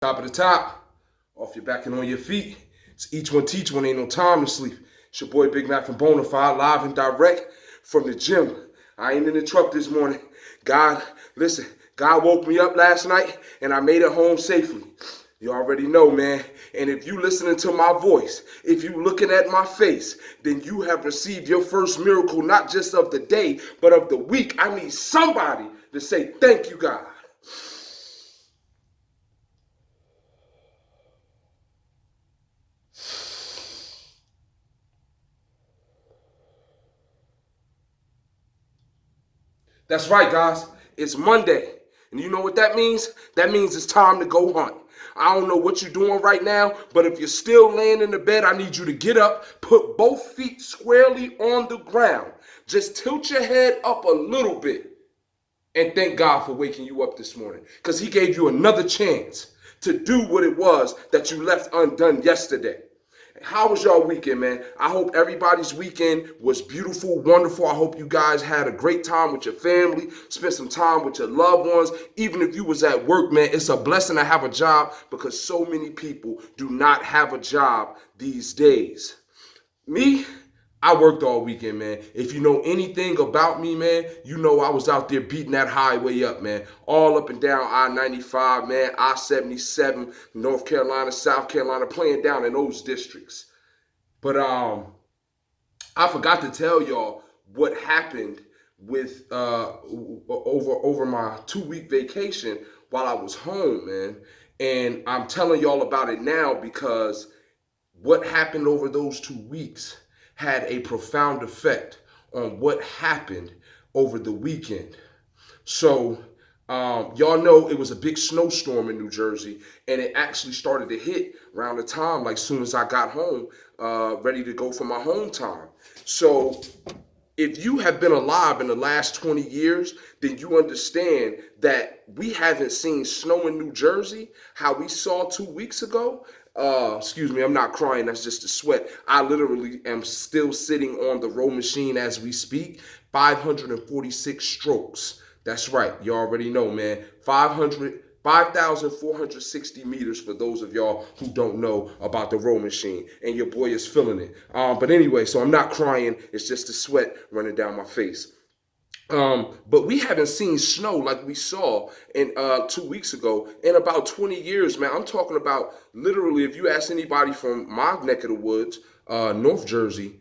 Top of the top, off your back and on your feet. It's each one teach one, ain't no time to sleep. It's your boy Big Mac from Bonafide, live and direct from the gym. I ain't in the truck this morning. Listen, God woke me up last night and I made it home safely. You already know, man. And if you listening to my voice, if you looking at my face, then you have received your first miracle, not just of the day, but of the week. I need somebody to say, thank you, God. That's right, guys. It's Monday. And you know what that means? That means it's time to go hunt. I don't know what you're doing right now, but if you're still laying in the bed, I need you to get up, put both feet squarely on the ground. Just tilt your head up a little bit and thank God for waking you up this morning because He gave you another chance to do what it was that you left undone yesterday. How was y'all weekend, man? I hope everybody's weekend was beautiful, wonderful. I hope you guys had a great time with your family, spent some time with your loved ones. Even if you was at work, man, it's a blessing to have a job because so many people do not have a job these days. Me, I worked all weekend, man. If you know anything about me, man, you know I was out there beating that highway up, man. All up and down I-95, man, I-77, North Carolina, South Carolina, playing down in those districts. But I forgot to tell y'all what happened with over my 2-week vacation while I was home, man. And I'm telling y'all about it now because what happened over those 2 weeks had a profound effect on what happened over the weekend. So, y'all know it was a big snowstorm in New Jersey, and it actually started to hit around the time, like soon as I got home, ready to go for my home time. So, if you have been alive in the last 20 years, then you understand that we haven't seen snow in New Jersey how we saw 2 weeks ago. Excuse me, I'm not crying, that's just a sweat. I literally am still sitting on the row machine as we speak. 546 strokes. That's right, you already know, man. 5,460 meters for those of y'all who don't know about the row machine. And your boy is feeling it. But anyway, so I'm not crying. It's just the sweat running down my face. But we haven't seen snow like we saw in 2 weeks ago in about 20 years, man. I'm talking about literally, if you ask anybody from my neck of the woods, North Jersey,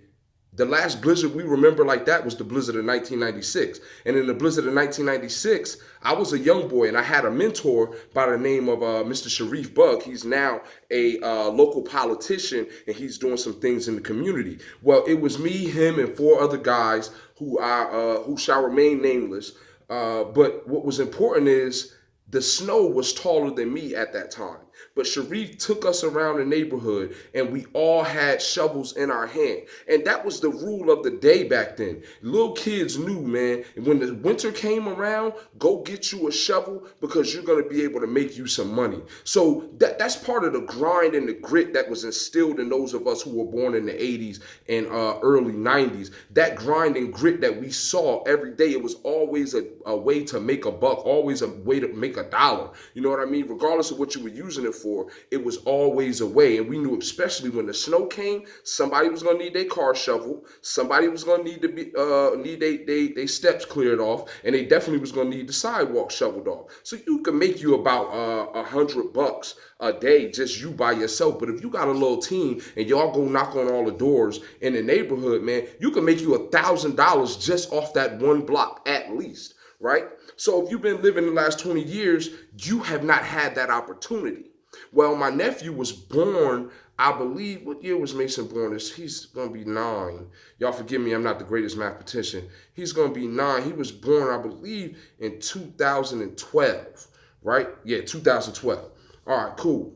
the last blizzard we remember like that was the blizzard of 1996. And in the blizzard of 1996, I was a young boy and I had a mentor by the name of Mr. Sharif Bug. He's now a local politician and he's doing some things in the community. Well, it was me, him, and 4 other guys who shall remain nameless. But what was important is the snow was taller than me at that time. But Sharif took us around the neighborhood and we all had shovels in our hand. And that was the rule of the day back then. Little kids knew, man, when the winter came around, go get you a shovel because you're going to be able to make you some money. So that's part of the grind and the grit that was instilled in those of us who were born in the 80s and early 90s. That grind and grit that we saw every day, it was always a way to make a buck, always a way to make a dollar. You know what I mean? Regardless of what you were using it for, it was always a way. And we knew, especially when the snow came, somebody was going to need their car shovel, somebody was going to need their steps cleared off, and they definitely was going to need the sidewalk shoveled off. So you can make you about $100 a day, just you by yourself. But if you got a little team and y'all go knock on all the doors in the neighborhood, man, you can make you $1,000 just off that one block at least, right? So if you've been living the last 20 years, you have not had that opportunity. Well, my nephew was born, I believe, what year was Mason born? He's going to be 9. Y'all forgive me, I'm not the greatest mathematician. He's going to be 9. He was born, I believe, in 2012, right? Yeah, 2012. All right, cool.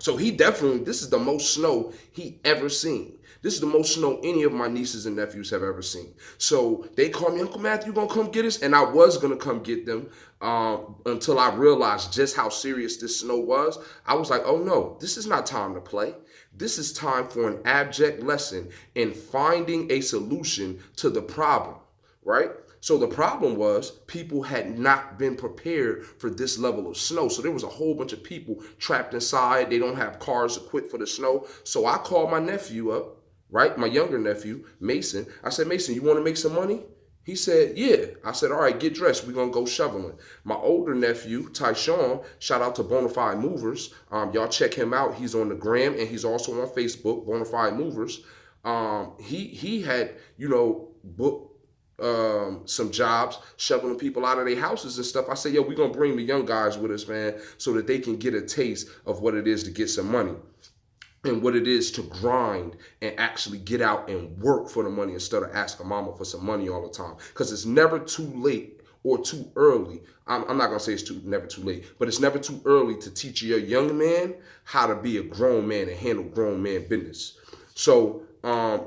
So this is the most snow he ever seen. This is the most snow any of my nieces and nephews have ever seen. So they called me, Uncle Matthew, you gonna come get us? And I was gonna come get them until I realized just how serious this snow was. I was like, oh no, this is not time to play. This is time for an abject lesson in finding a solution to the problem, right? So the problem was people had not been prepared for this level of snow. So there was a whole bunch of people trapped inside. They don't have cars equipped for the snow. So I called my nephew up, right? My younger nephew, Mason. I said, Mason, you want to make some money? He said, yeah. I said, all right, get dressed. We're going to go shoveling. My older nephew, Tyshawn, shout out to Bonafide Movers. Y'all check him out. He's on the gram and he's also on Facebook, Bonafide Movers. He had, booked some jobs, shoveling people out of their houses and stuff. I said, yo, we're going to bring the young guys with us, man, so that they can get a taste of what it is to get some money and what it is to grind and actually get out and work for the money instead of asking mama for some money all the time. Because it's never too late or too early. I'm not going to say it's never too late, but it's never too early to teach your young man how to be a grown man and handle grown man business. So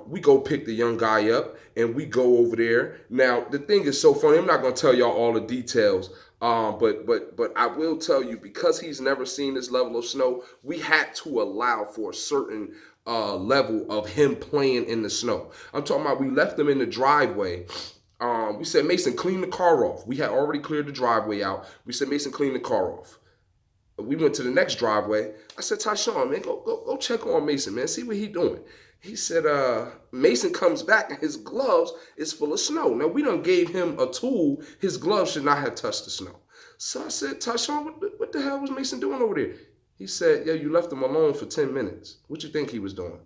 we go pick the young guy up and we go over there. Now, the thing is so funny. I'm not going to tell y'all all the details, but I will tell you, because he's never seen this level of snow, we had to allow for a certain level of him playing in the snow. I'm talking about we left him in the driveway. We said, Mason, clean the car off. We had already cleared the driveway out. We said, Mason, clean the car off. We went to the next driveway. I said, Tyshawn, man, go check on Mason, man. See what he doing. He said, Mason comes back and his gloves is full of snow. Now, we done gave him a tool. His gloves should not have touched the snow. So I said, Tyshawn, what the hell was Mason doing over there? He said, yeah, you left him alone for 10 minutes. What you think he was doing?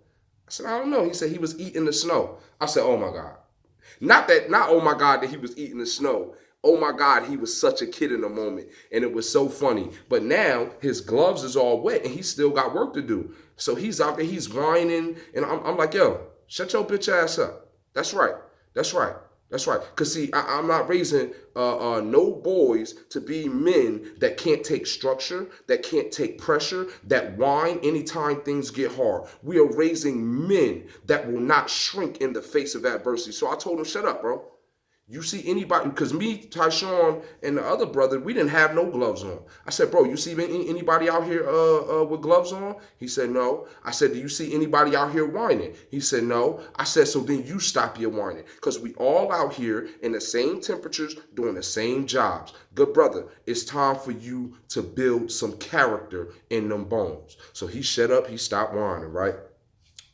I said, I don't know. He said he was eating the snow. I said, oh, my God. Not oh, my God, that he was eating the snow. Oh my God, he was such a kid in the moment. And it was so funny. But now his gloves is all wet and he still got work to do. So he's out there, he's whining. And I'm like, yo, shut your bitch ass up. That's right. That's right. That's right. Because see, I'm not raising no boys to be men that can't take structure, that can't take pressure, that whine anytime things get hard. We are raising men that will not shrink in the face of adversity. So I told him, shut up, bro. You see anybody, because me, Tyshawn, and the other brother, we didn't have no gloves on. I said, bro, you see anybody out here with gloves on? He said, no. I said, do you see anybody out here whining? He said, no. I said, so then you stop your whining, because we all out here in the same temperatures doing the same jobs. Good brother, it's time for you to build some character in them bones. So he shut up, he stopped whining, right?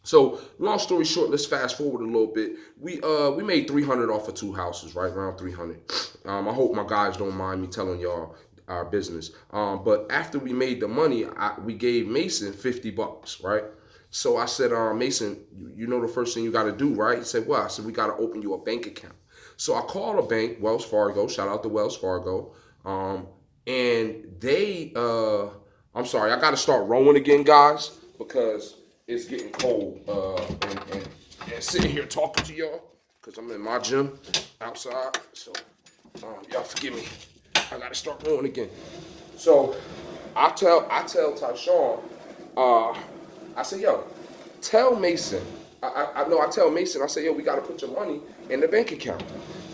So long story short, let's fast forward a little bit. We made 300 off of 2 houses, right around 300. I hope my guys don't mind me telling y'all our business. But after we made the money, we gave Mason $50, right? So I said, Mason, you know the first thing you got to do, right? He said, well, I said, we got to open you a bank account. So I called a bank, Wells Fargo. Shout out to Wells Fargo. And they, I'm sorry, I got to start rowing again, guys, because it's getting cold and sitting here talking to y'all because I'm in my gym outside. So y'all forgive me. I gotta start going again. So I tell Tyshawn, I say, yo, tell Mason. I tell Mason, I say, yo, we gotta put your money in the bank account.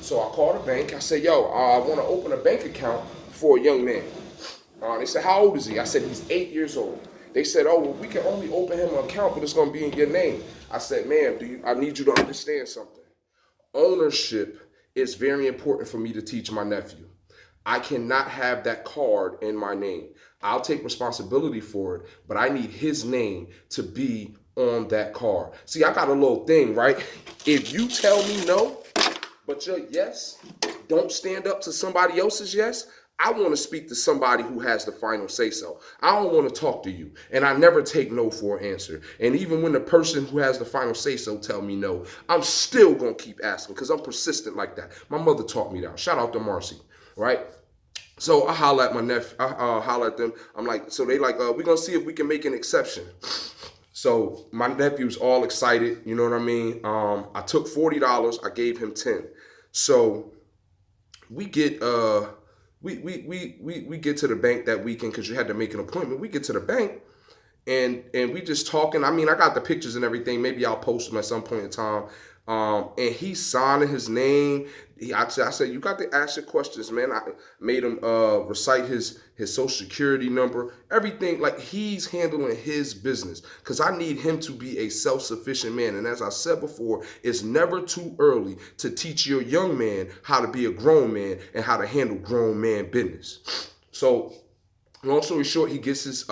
So I call the bank. I say, yo, I want to open a bank account for a young man. They said, how old is he? I said, he's 8 years old. They said, oh, well, we can only open him an account, but it's going to be in your name. I said, ma'am, I need you to understand something. Ownership is very important for me to teach my nephew. I cannot have that card in my name. I'll take responsibility for it, but I need his name to be on that card. See, I got a little thing, right? If you tell me no, but your yes don't stand up to somebody else's yes, I want to speak to somebody who has the final say so. I don't want to talk to you. And I never take no for an answer. And even when the person who has the final say so tell me no, I'm still going to keep asking because I'm persistent like that. My mother taught me that. Shout out to Marcy, right? So I holler at my nephew. I holler at them. I'm like, so they like, we're going to see if we can make an exception. So my nephew's all excited. You know what I mean? I took $40. I gave him 10. So we get... We get to the bank that weekend because you had to make an appointment. We get to the bank and we just talking. I mean, I got the pictures and everything. Maybe I'll post them at some point in time. And he's signing his name. I said, you got to ask your questions, man. I made him recite his social security number, everything. Like, he's handling his business because I need him to be a self-sufficient man. And as I said before, it's never too early to teach your young man how to be a grown man and how to handle grown man business. So long story short, he gets his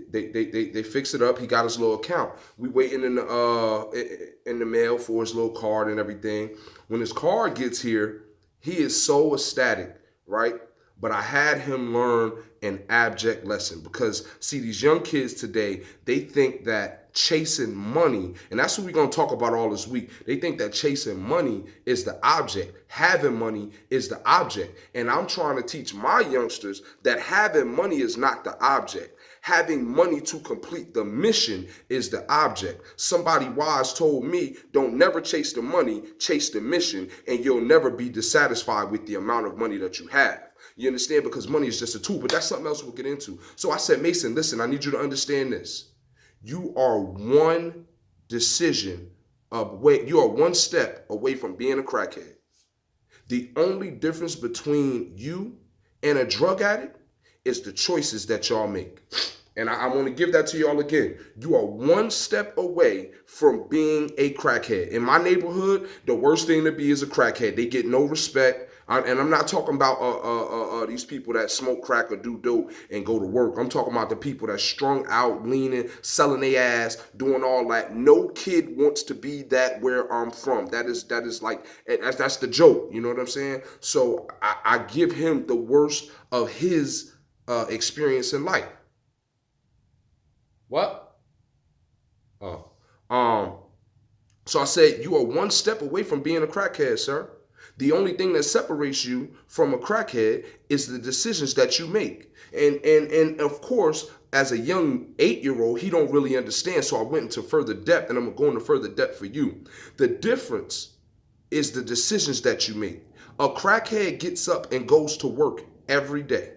they fix it up. He got his little account. We waiting in the mail for his little card and everything. When his card gets here, he is so ecstatic, right? But I had him learn an abject lesson because see, these young kids today, they think that chasing money, and that's what we're gonna talk about all this week. They think that chasing money is the object, having money is the object. And I'm trying to teach my youngsters that having money is not the object. Having money to complete the mission is the object. Somebody wise told me, don't never chase the money, chase the mission, and you'll never be dissatisfied with the amount of money that you have. You understand? Because money is just a tool, but that's something else we'll get into. So I said, Mason, listen, I need you to understand this. You are one decision away, you are one step away from being a crackhead. The only difference between you and a drug addict is the choices that y'all make. And I want to give that to y'all again. You are one step away from being a crackhead. In my neighborhood, the worst thing to be is a crackhead. They get no respect. And I'm not talking about these people that smoke crack or do dope and go to work. I'm talking about the people that strung out, leaning, selling their ass, doing all that. No kid wants to be that where I'm from. That is like, that's the joke. You know what I'm saying? So I give him the worst of his experience in life. What? Oh. So I said, you are one step away from being a crackhead, sir. The only thing that separates you from a crackhead is the decisions that you make. And of course, as a young 8-year-old, he don't really understand. So I went into further depth, and I'm going to go into further depth for you. The difference is the decisions that you make. A crackhead gets up and goes to work every day.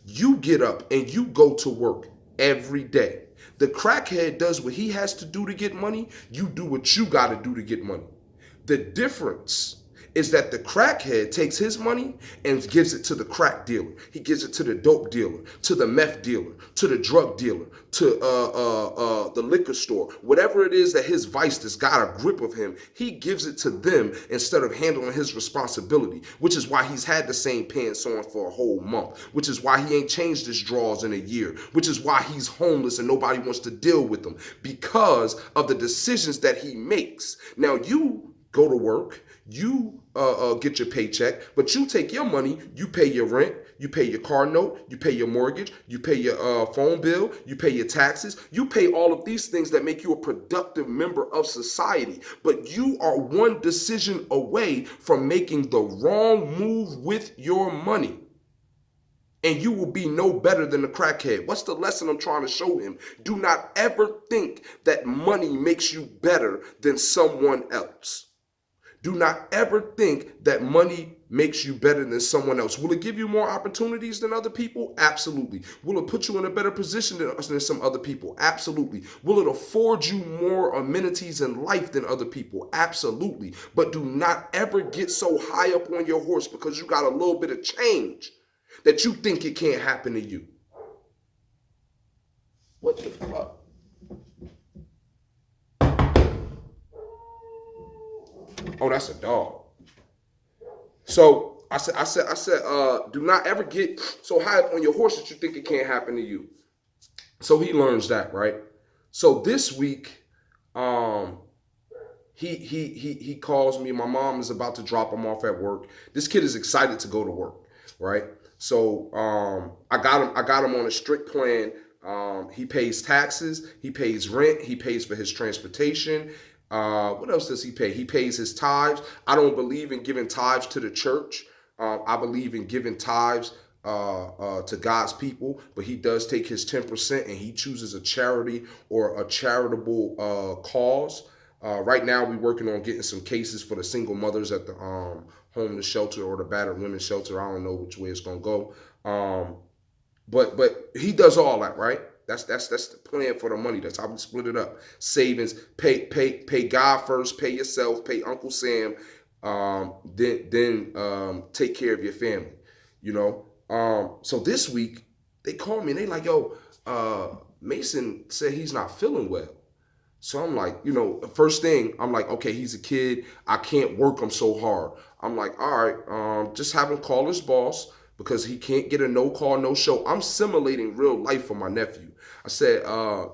You get up and you go to work every day. The crackhead does what he has to do to get money. You do what you got to do to get money. The difference is that the crackhead takes his money and gives it to the crack dealer. He gives it to the dope dealer, to the meth dealer, to the drug dealer, to the liquor store. Whatever it is that his vice that's got a grip of him, he gives it to them instead of handling his responsibility, which is why he's had the same pants on for a whole month, which is why he ain't changed his drawers in a year, which is why he's homeless and nobody wants to deal with him because of the decisions that he makes. Now you go to work, you get your paycheck, but you take your money, you pay your rent, you pay your car note, you pay your mortgage, you pay your phone bill, you pay your taxes, you pay all of these things that make you a productive member of society. But you are one decision away from making the wrong move with your money. And you will be no better than the crackhead. What's the lesson I'm trying to show him? Do not ever think that money makes you better than someone else. Do not ever think that money makes you better than someone else. Will it give you more opportunities than other people? Absolutely. Will it put you in a better position than some other people? Absolutely. Will it afford you more amenities in life than other people? Absolutely. But do not ever get so high up on your horse because you got a little bit of change that you think it can't happen to you. What the fuck? Oh, that's a dog. So I said, do not ever get so high up on your horse that you think it can't happen to you. So he learns that, right? So this week, he calls me. My mom is about to drop him off at work. This kid is excited to go to work, right? So I got him on a strict plan. He pays taxes, he pays rent, he pays for his transportation. What else does he pay? He pays his tithes. I don't believe in giving tithes to the church. I believe in giving tithes to God's people, but he does take his 10% and he chooses a charity or a charitable cause. Right now, we're working on getting some cases for the single mothers at the homeless shelter or the battered women's shelter. I don't know which way it's gonna go. But he does all that, right? That's the plan for the money. That's how we split it up. Savings, pay God first, pay yourself, pay Uncle Sam, then take care of your family, you know. So this week they called me and they like, yo, Mason said he's not feeling well. So I'm like, first thing, I'm like, okay, he's a kid. I can't work him so hard. I'm like, all right, just have him call his boss because he can't get a no call, no show. I'm simulating real life for my nephew. I said,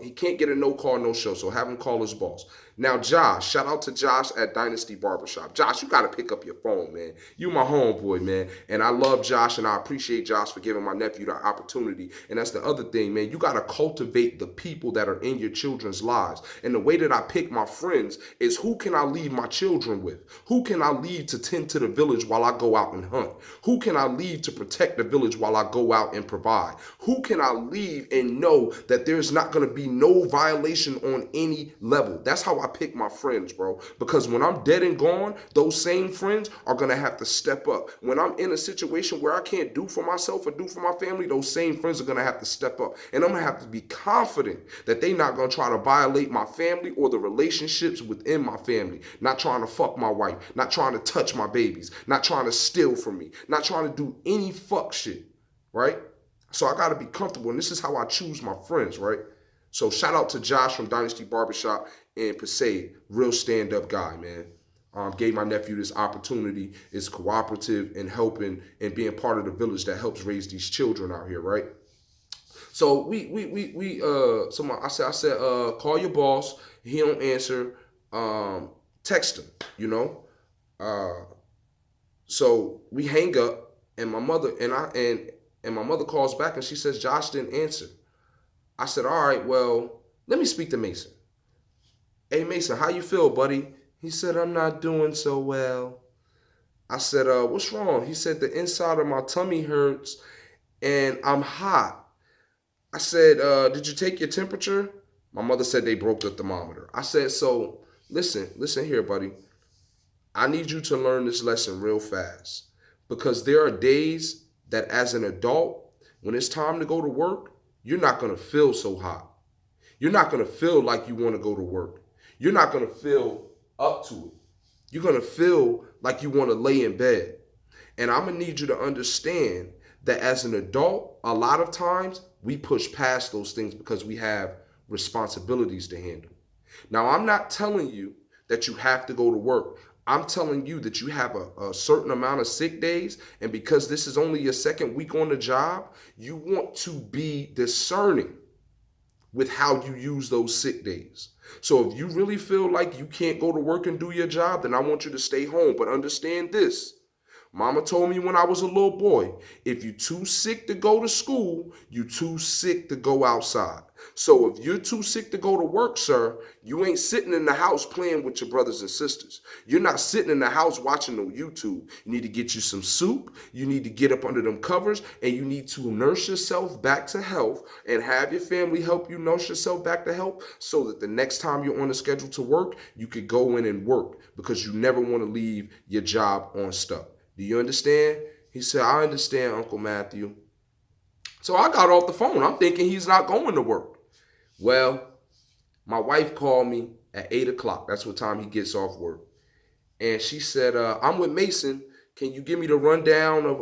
he can't get a no call, no show, so have him call his boss. Now, Josh, shout out to Josh at Dynasty Barbershop. Josh, you got to pick up your phone, man. You my homeboy, man. And I love Josh and I appreciate Josh for giving my nephew the opportunity. And that's the other thing, man. You got to cultivate the people that are in your children's lives. And the way that I pick my friends is who can I leave my children with? Who can I leave to tend to the village while I go out and hunt? Who can I leave to protect the village while I go out and provide? Who can I leave and know that there's not going to be no violation on any level? That's how I pick my friends, bro. Because when I'm dead and gone, those same friends are going to have to step up. When I'm in a situation where I can't do for myself or do for my family, those same friends are going to have to step up. And I'm going to have to be confident that they're not going to try to violate my family or the relationships within my family. Not trying to fuck my wife, not trying to touch my babies, not trying to steal from me, not trying to do any fuck shit, right? So I got to be comfortable, and this is how I choose my friends, right? So shout out to Josh from Dynasty Barbershop in Passaic, real stand-up guy, man. Gave my nephew this opportunity, is cooperative in helping and being part of the village that helps raise these children out here, right? So I said, call your boss. He don't answer. Text him, you know. Uh, so we hang up, and my mother and my mother calls back and she says Josh didn't answer. I said, all right, well, let me speak to Mason. Hey Mason, how you feel, buddy? He said, I'm not doing so well. I said, what's wrong? He said, the inside of my tummy hurts and I'm hot. I said, did you take your temperature? My mother said they broke the thermometer. I said, so listen here, buddy. I need you to learn this lesson real fast because there are days that as an adult, when it's time to go to work, you're not going to feel so hot. You're not going to feel like you want to go to work. You're not going to feel up to it. You're going to feel like you want to lay in bed. And I'm going to need you to understand that as an adult, a lot of times we push past those things because we have responsibilities to handle. Now, I'm not telling you that you have to go to work. I'm telling you that you have a certain amount of sick days, and because this is only your second week on the job, you want to be discerning with how you use those sick days. So if you really feel like you can't go to work and do your job, then I want you to stay home. But understand this. Mama told me when I was a little boy, if you're too sick to go to school, you're too sick to go outside. So if you're too sick to go to work, sir, you ain't sitting in the house playing with your brothers and sisters. You're not sitting in the house watching no YouTube. You need to get you some soup. You need to get up under them covers and you need to nurse yourself back to health and have your family help you nurse yourself back to health so that the next time you're on the schedule to work, you could go in and work because you never want to leave your job on stuck. Do you understand? He said, I understand, Uncle Matthew. So I got off the phone. I'm thinking he's not going to work. Well, my wife called me at 8 o'clock. That's what time he gets off work. And she said, I'm with Mason. Can you give me the rundown of,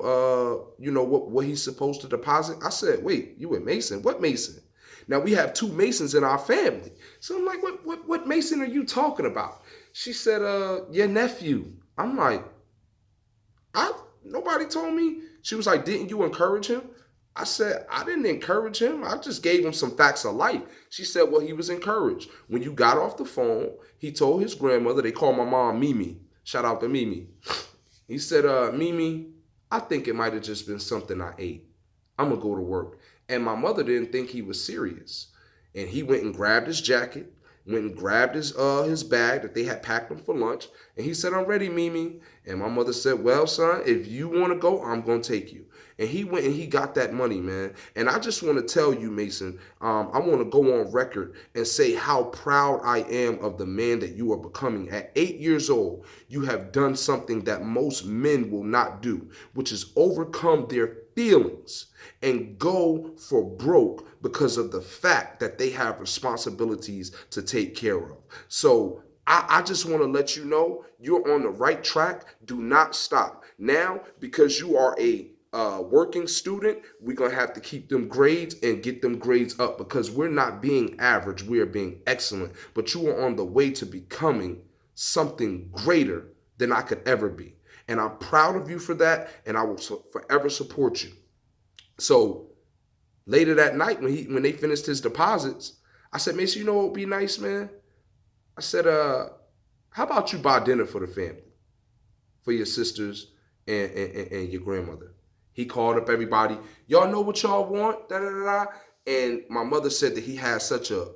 what he's supposed to deposit? I said, wait, you with Mason? What Mason? Now, we have two Masons in our family. So I'm like, what Mason are you talking about? She said, your nephew. I'm like, nobody told me. She was like, didn't you encourage him? I said, I didn't encourage him. I just gave him some facts of life. She said, well, he was encouraged. When you got off the phone, he told his grandmother, they call my mom Mimi. Shout out to Mimi. He said, Mimi, I think it might have just been something I ate. I'm going to go to work. And my mother didn't think he was serious. And he went and grabbed his jacket, went and grabbed his bag that they had packed him for lunch. And he said, I'm ready, Mimi. And my mother said, well, son, if you want to go, I'm going to take you. And he went and he got that money, man. And I just want to tell you, Mason, I want to go on record and say how proud I am of the man that you are becoming. At 8 years old, you have done something that most men will not do, which is overcome their feelings and go for broke because of the fact that they have responsibilities to take care of. So I just want to let you know you're on the right track. Do not stop. Now, because you are a working student, we're going to have to keep them grades and get them grades up because we're not being average. We are being excellent. But you are on the way to becoming something greater than I could ever be. And I'm proud of you for that, and I will forever support you. So later that night, when they finished his deposits, I said, Mason, you know what would be nice, man? I said, how about you buy dinner for the family, for your sisters and your grandmother? He called up everybody. Y'all know what y'all want? Da, da, da, da. And my mother said that he had such a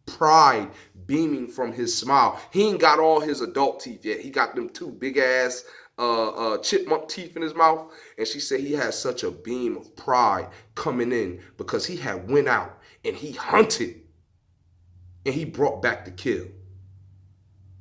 pride beaming from his smile. He ain't got all his adult teeth yet. He got them two big ass chipmunk teeth in his mouth. And she said he had such a beam of pride coming in because he had went out and he hunted and he brought back the kill.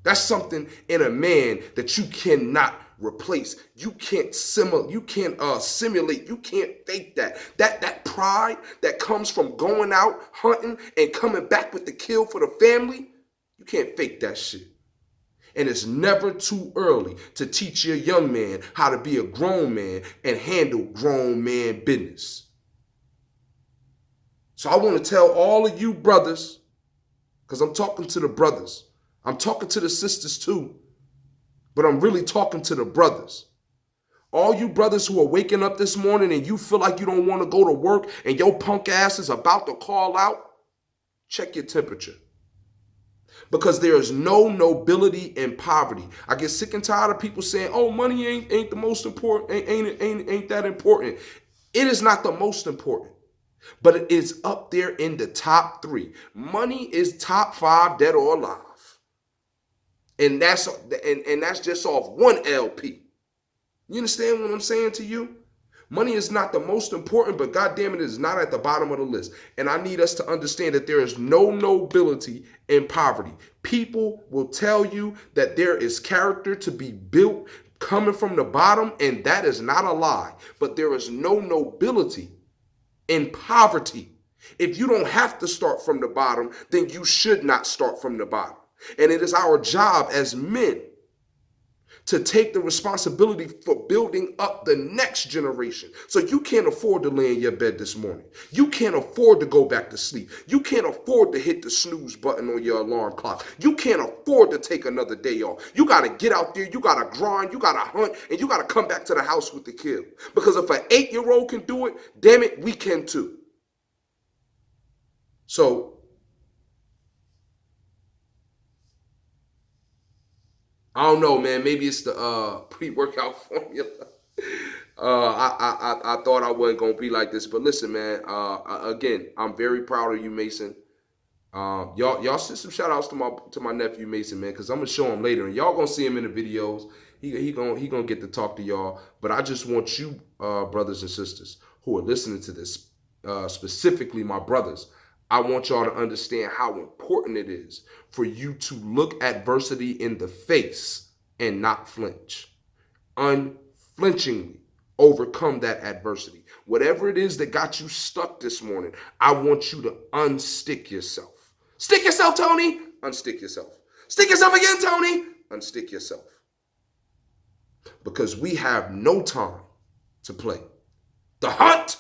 That's something in a man that you cannot replace. You can't simulate. You can't simulate. You can't fake that. That pride that comes from going out hunting and coming back with the kill for the family. You can't fake that shit. And it's never too early to teach your young man how to be a grown man and handle grown man business. So I want to tell all of you brothers, because I'm talking to the brothers. I'm talking to the sisters too. But I'm really talking to the brothers. All you brothers who are waking up this morning and you feel like you don't want to go to work and your punk ass is about to call out, check your temperature. Because there is no nobility in poverty. I get sick and tired of people saying, oh, money ain't the most important, ain't that important. It is not the most important. But it is up there in the top 3. Money is top 5, dead or alive. And that's just off one LP. You understand what I'm saying to you? Money is not the most important, but goddamn it is not at the bottom of the list. And I need us to understand that there is no nobility in poverty. People will tell you that there is character to be built coming from the bottom, and that is not a lie. But there is no nobility in poverty. If you don't have to start from the bottom, then you should not start from the bottom. And it is our job as men to take the responsibility for building up the next generation. So you can't afford to lay in your bed this morning. You can't afford to go back to sleep. You can't afford to hit the snooze button on your alarm clock. You can't afford to take another day off. You got to get out there. You got to grind. You got to hunt. And you got to come back to the house with the kill. Because if an 8-year-old can do it, damn it, we can too. So I don't know, man. Maybe it's the pre-workout formula. I thought I wasn't gonna be like this, but listen, man. Again, I'm very proud of you, Mason. Y'all send some shout outs to my nephew Mason, man, because I'm gonna show him later, and y'all gonna see him in the videos. He gonna get to talk to y'all. But I just want you, brothers and sisters, who are listening to this, specifically my brothers. I want y'all to understand how important it is for you to look adversity in the face and not flinch. Unflinchingly overcome that adversity. Whatever it is that got you stuck this morning, I want you to unstick yourself. Stick yourself, Tony. Unstick yourself. Stick yourself again, Tony. Unstick yourself. Because we have no time to play. The hunt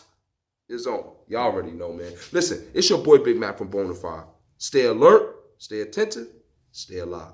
is on. Y'all already know, man. Listen, it's your boy Big Mac from Bonafide. Stay alert, stay attentive, stay alive.